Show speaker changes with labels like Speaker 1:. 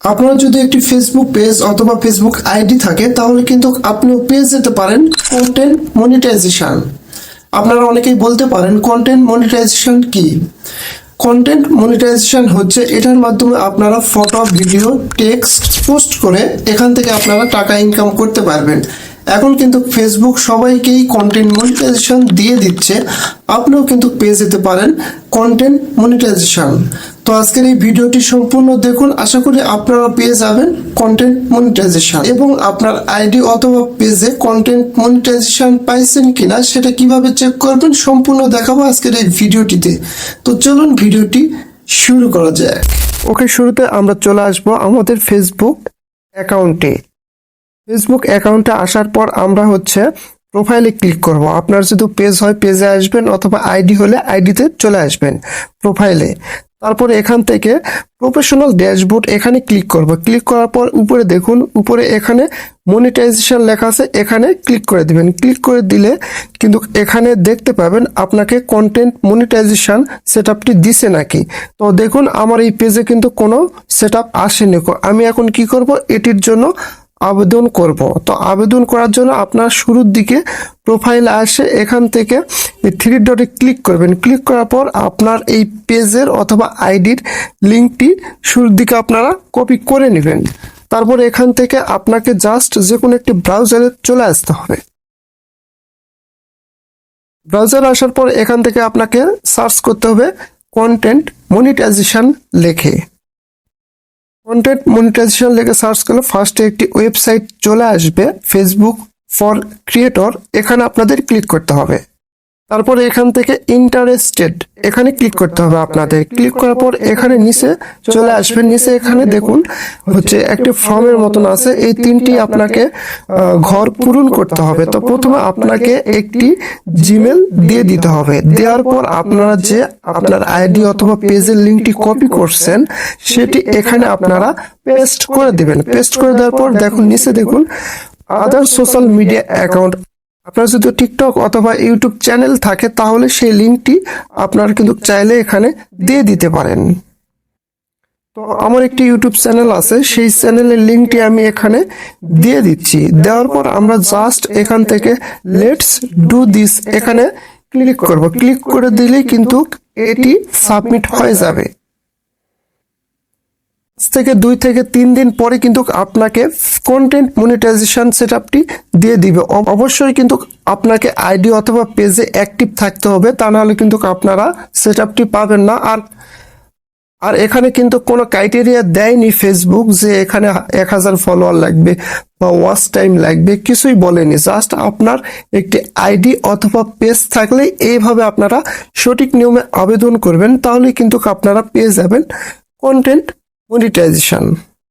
Speaker 1: আপনার যদি একটি ফেসবুক পেজ অথবা ফেসবুক আইডি থাকে তাহলে কিন্তু আপনিও পেয়ে যেতে পারেন কন্টেন্ট মনিটাইজেশন। আপনারা অনেকেই বলতে পারেন কন্টেন্ট মনিটাইজেশন কি? কন্টেন্ট মনিটাইজেশন হচ্ছে এটার মাধ্যমে আপনারা ফটো, ভিডিও, টেক্সট পোস্ট করে এখান থেকে আপনারা টাকা ইনকাম করতে পারবেন। এখন কিন্তু ফেসবুক সবাইকেই কন্টেন্ট মনিটাইজেশন দিয়ে দিচ্ছে, আপনিও কিন্তু পেয়ে যেতে পারেন কন্টেন্ট মনিটাইজেশন। তো আজকের এই ভিডিওটি সম্পূর্ণ দেখুন, আশা করি আপনারা পেয়ে যাবেন কন্টেন্ট মনিটাইজেশন এবং আপনার আইডি অথবা পেজে কন্টেন্ট মনিটাইজেশন পাইছেন কিনা সেটা কিভাবে চেক করবেন সম্পূর্ণ দেখাবো আজকের এই ভিডিওটিতে। তো চলুন ভিডিওটি শুরু করা যায়। ওকে, শুরুতে আমরা চলে আসবো আমাদের ফেসবুক অ্যাকাউন্টে। ফেসবুক অ্যাকাউন্টে আসার পর আমরা প্রোফাইলে ক্লিক করব। আপনার যদি পেজ হয় পেজে আসবেন, অথবা আইডি হলে আইডিতে চলে আসবেন প্রোফাইলে। তারপরে এখান থেকে প্রফেশনাল ড্যাশবোর্ড এখানে ক্লিক করব। ক্লিক করার পর উপরে দেখুন, উপরে এখানে মনিটাইজেশন লেখা আছে, এখানে ক্লিক করে দিবেন। ক্লিক করে দিলে কিন্তু এখানে দেখতে পাবেন আপনাকে কন্টেন্ট মনিটাইজেশন সেটআপটি দিছে নাকি। তো দেখুন আমার এই পেজে কিন্তু কোনো সেটআপ আসেনি। আমি এখন কি করব, এটির জন্য আবেদন করব। তো আবেদন করার জন্য আপনার শুরুর দিকে প্রোফাইলে আসে, এখান থেকে এই থ্রি ডটে ক্লিক করবেন। ক্লিক করার পর আপনার এই পেজের অথবা আইডির লিঙ্কটি শুরুর দিকে আপনারা কপি করে নেবেন। তারপর এখান থেকে আপনাকে জাস্ট যে কোনো একটি ব্রাউজারে চলে আসতে হবে। ব্রাউজারে আসার পর এখান থেকে আপনাকে সার্চ করতে হবে কন্টেন্ট মনিটাইজেশন লেখে। কন্টেন্ট মনিটাইজেশন লেখে সার্চ করলে ফার্স্টে একটি ওয়েবসাইট চলে আসবে, ফেসবুক ফর ক্রিয়েটর। এখানে আপনাদের ক্লিক করতে হবে। তারপরে এখান থেকে ইন্টারেস্টেড এখানে ক্লিক করতে হবে আপনাদের। ক্লিক করার পর এখানে নিচে চলে আসবে। নিচে এখানে দেখুন একটি ফর্মের মতন আছে, এই তিনটি আপনাকে ঘর পূরণ করতে হবে। তো প্রথমে আপনাকে একটি জিমেল দিয়ে দিতে হবে। দেওয়ার পর আপনারা যে আপনার আইডি অথবা পেজের লিঙ্কটি কপি করছেন সেটি এখানে আপনারা পেস্ট করে দিবেন। পেস্ট করে দেওয়ার পর দেখুন নিচে দেখুন আদার সোশ্যাল মিডিয়া অ্যাকাউন্ট। আপনার যদি টিকটক অথবা ইউটিউব চ্যানেল থাকে তাহলে সেই লিঙ্কটি আপনারা কিন্তু চাইলে এখানে দিয়ে দিতে পারেন। তো আমার একটি ইউটিউব চ্যানেল আছে, সেই চ্যানেলের লিঙ্কটি আমি এখানে দিয়ে দিচ্ছি। দেওয়ার পর আমরা জাস্ট এখান থেকে লেটস ডু দিস এখানে ক্লিক করব। ক্লিক করে দিলেই কিন্তু এটি সাবমিট হয়ে যাবে। থেকে 2 থেকে 3 দিন পরে কিন্তু আপনাকে কন্টেন্ট মনিটাইজেশন সেটআপটি দিয়ে দিবে। অবশ্যই কিন্তু আপনাকে আইডি অথবা পেজে অ্যাক্টিভ থাকতে হবে, তা নাহলে কিন্তু আপনারা সেটআপটি পাবেন না। আর এখানে কিন্তু কোনো ক্রাইটেরিয়া দেয়নি ফেসবুক যে এখানে 1000 ফলোয়ার লাগবে বা ওয়াচ টাইম লাগবে, কিছুই বলেনি। জাস্ট আপনার একটি আইডি অথবা পেজ থাকলে এইভাবে আপনারা সঠিক নিয়মে আবেদন করবেন, তাহলে কিন্তু আপনারা পেয়ে যাবেন কন্টেন্ট মনিটাইজেশন।